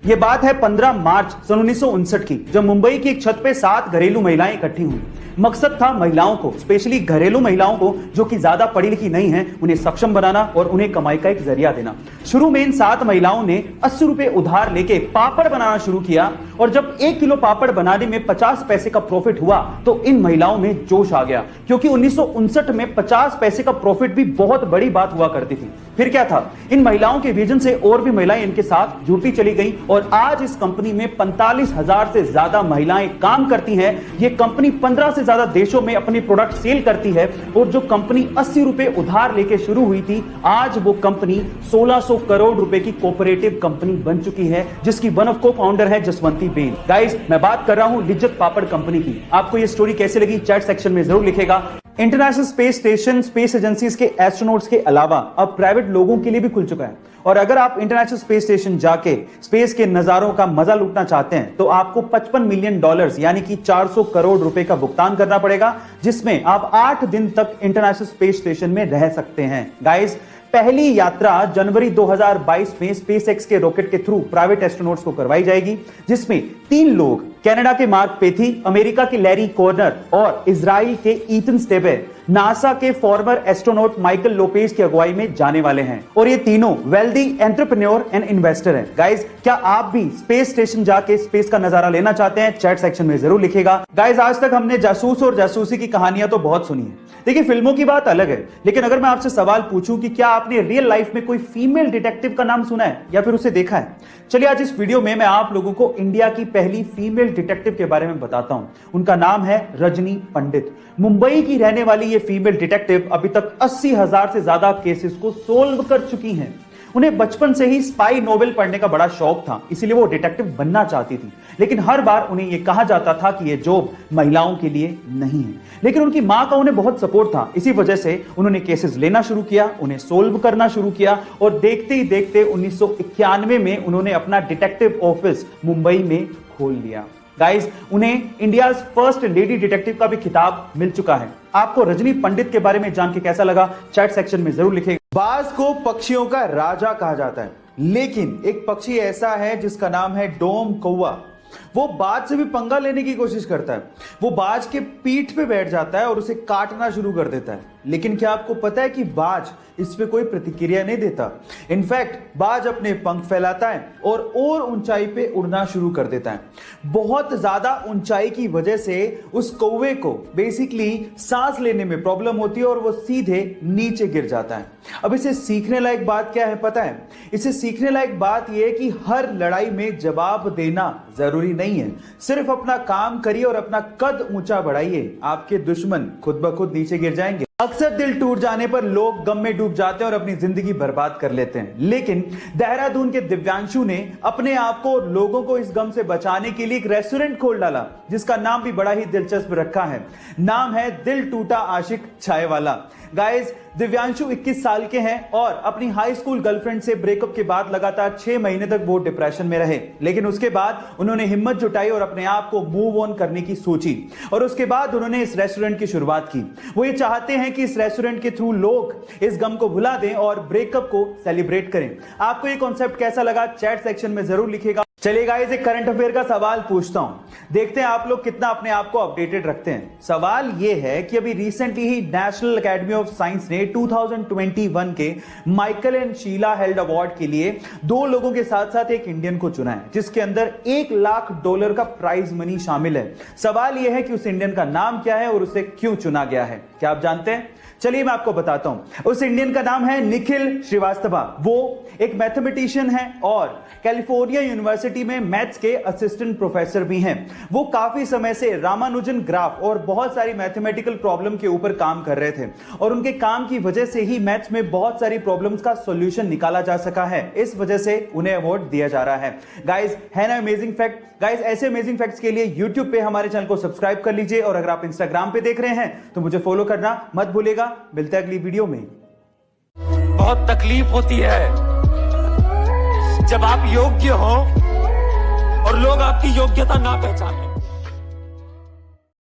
ये बात है 15 मार्च सन 1959 की, जब मुंबई की एक छत पे 7 घरेलू महिलाएं इकट्ठी हुई। मकसद था महिलाओं को, स्पेशली घरेलू महिलाओं को जो कि ज्यादा पढ़ी लिखी नहीं है, उन्हें सक्षम बनाना और उन्हें कमाई का एक जरिया देना। शुरू में इन 7 महिलाओं ने 80 रुपए उधार लेके पापड़ बनाना शुरू किया और जब 1 किलो पापड़ बनाने में 50 पैसे का प्रॉफिट हुआ तो इन महिलाओं में जोश आ गया, क्योंकि 1959 में 50 पैसे का प्रॉफिट भी बहुत बड़ी बात हुआ करती थी। फिर क्या था, इन महिलाओं के विजन से और भी महिलाएं इनके साथ जुड़ती चली गई और आज इस कंपनी में 45,000 से ज्यादा महिलाएं काम करती हैं। ये कंपनी 15 से ज्यादा देशों में अपनी प्रोडक्ट सेल करती है और जो कंपनी 80 रुपए उधार लेके शुरू हुई थी, आज वो कंपनी 1600 करोड़ रुपए की कोऑपरेटिव कंपनी बन चुकी है, जिसकी वन ऑफ को फाउंडर है जसवंती बेन। गाइस, मैं बात कर रहा हूं लिज्जत पापड़ कंपनी की। आपको ये स्टोरी कैसे लगी चैट सेक्शन में जरूर लिखेगा। International space station space agencies के एस्ट्रोनॉट्स के अलावा अब प्राइवेट लोगों के लिए भी खुल चुका है और अगर आप इंटरनेशनल स्पेस स्टेशन जाके स्पेस के नजारों का मजा लूटना चाहते हैं तो आपको $55 मिलियन यानी कि 400 करोड़ रुपए का भुगतान करना पड़ेगा, जिसमें आप 8 दिन तक इंटरनेशनल स्पेस स्टेशन में रह सकते हैं। गाइस, पहली यात्रा जनवरी 2022 में स्पेसएक्स के रॉकेट के थ्रू प्राइवेट एस्ट्रोनॉट्स को करवाई जाएगी, जिसमें 3 लोग कनाडा के मार्क पेथी, अमेरिका के लैरी कॉर्नर और इजराइल के ईथन स्टेबे नासा के फॉर्मर एस्ट्रोनॉट माइकल लोपेज की अगुवाई में जाने वाले हैं और ये तीनों वेल्दी एंटरप्रेन्योर एंड इन्वेस्टर हैं। गाइस, क्या आप भी स्पेस स्टेशन जाके स्पेस का नजारा लेना चाहते हैं? चैट सेक्शन में जरूर लिखेगा। गाइस, आज तक हमने जासूस और जासूसी की कहानियां तो बहुत सुनी है। देखिए, फिल्मों की बात अलग है, लेकिन अगर मैं आपसे सवाल पूछूं कि क्या आपने रियल लाइफ में कोई फीमेल डिटेक्टिव का नाम सुना है या फिर उसे देखा है? चलिए, आज इस वीडियो में मैं आप लोगों को इंडिया की पहली फीमेल डिटेक्टिव के बारे में बताता हूं। उनका नाम है रजनी पंडित। मुंबई की रहने वाली ये फीमेल डिटेक्टिव अभी तक 80,000 से ज्यादा केसेस को सोल्व कर चुकी हैं। उन्हें बचपन से ही स्पाई नोवेल पढ़ने का बड़ा शौक था, इसीलिए वो डिटेक्टिव बनना चाहती थी, लेकिन हर बार उन्हें यह कहा जाता था कि यह जॉब महिलाओं के लिए नहीं है। लेकिन उनकी मां का उन्हें बहुत सपोर्ट था, इसी वजह से उन्होंने केसेस लेना शुरू किया, उन्हें सोल्व करना शुरू किया और देखते ही देखते 1991 में उन्होंने अपना डिटेक्टिव ऑफिस मुंबई में खोल लिया। गाइस, उन्हें इंडिया फर्स्ट लेडी डिटेक्टिव का भी खिताब मिल चुका है। आपको रजनी पंडित के बारे में जान के कैसा लगा? चैट सेक्शन में जरूर लिखेगा। बाज को पक्षियों का राजा कहा जाता है, लेकिन एक पक्षी ऐसा है जिसका नाम है डोम कौवा। वो बाज से भी पंगा लेने की कोशिश करता है। वो बाज के पीठ पे बैठ जाता है और उसे काटना शुरू कर देता है, लेकिन क्या आपको पता है कि बाज इस पे कोई प्रतिक्रिया नहीं देता। इनफैक्ट बाज अपने पंख फैलाता है और ऊंचाई पे उड़ना शुरू कर देता है। बहुत ज्यादा ऊंचाई की वजह से उस कौवे को बेसिकली सांस लेने में प्रॉब्लम होती है और वो सीधे नीचे गिर जाता है। अब इसे सीखने लायक बात क्या है पता है? इसे सीखने लायक बात यह है कि हर लड़ाई में जवाब देना जरूरी नहीं है। सिर्फ अपना काम करिए और अपना कद ऊंचा बढ़ाइए, आपके दुश्मन खुद ब खुद नीचे गिर जाएंगे। अक्सर दिल टूट जाने पर लोग गम में डूब जाते हैं और अपनी जिंदगी बर्बाद कर लेते हैं, लेकिन देहरादून के दिव्यांशु ने अपने आप को और लोगों को इस गम से बचाने के लिए एक रेस्टोरेंट खोल डाला, जिसका नाम भी बड़ा ही दिलचस्प रखा है। नाम है दिल टूटा आशिक चाय वाला। गाइस, दिव्यांशु 21 साल के हैं और अपनी हाई स्कूल गर्लफ्रेंड से ब्रेकअप के बाद लगातार 6 महीने तक वो डिप्रेशन में रहे, लेकिन उसके बाद उन्होंने हिम्मत जुटाई और अपने आप को मूव ऑन करने की सोची और उसके बाद उन्होंने इस रेस्टोरेंट की शुरुआत की। वो ये चाहते हैं कि इस रेस्टोरेंट के थ्रू लोग इस गम को भुला दें और ब्रेकअप को सेलिब्रेट करें। आपको ये कॉन्सेप्ट कैसा लगा? चैट सेक्शन में जरूर लिखेगा। चलिए गाइस, एक करंट अफेयर का सवाल पूछता हूं, देखते हैं आप लोग कितना अपने आप को अपडेटेड रखते हैं। सवाल यह है कि अभी रिसेंटली ही नेशनल एकेडमी ऑफ साइंस ने 2021 के Michael and Sheila held award के लिए 2 लोगों के साथ साथ एक इंडियन को चुना है, जिसके अंदर $1 लाख का प्राइज मनी शामिल है। सवाल यह है कि उस इंडियन का नाम क्या है और उसे क्यों चुना गया है? क्या आप जानते हैं? चलिए मैं आपको बताता हूं। उस इंडियन का नाम है निखिल श्रीवास्तव। वो एक मैथमेटिशियन है और कैलिफोर्निया यूनिवर्सिटी में मैथ्स के असिस्टेंट प्रोफेसर भी हैं। वो काफी समय से रामानुजन ग्राफ और बहुत सारी मैथमेटिकल प्रॉब्लम के ऊपर काम कर रहे थे और उनके काम की वजह से ही मैथ्स में बहुत सारी प्रॉब्लम्स का सॉल्यूशन निकाला जा सका है। इस वजह से उन्हें अवार्ड दिया जा रहा है। गाइस, है ना अमेजिंग फैक्ट? गाइस, ऐसे अमेजिंग फैक्ट्स के लिए YouTube पे हमारे चैनल को सब्सक्राइब कर लीजिए और अगर आप Instagram पे देख रहे हैं तो मुझे फॉलो करना मत भूलिएगा। मिलते हैं अगली वीडियो में। बहुत तकलीफ होती है जब आप योग्य हो और लोग आपकी योग्यता ना पहचाने।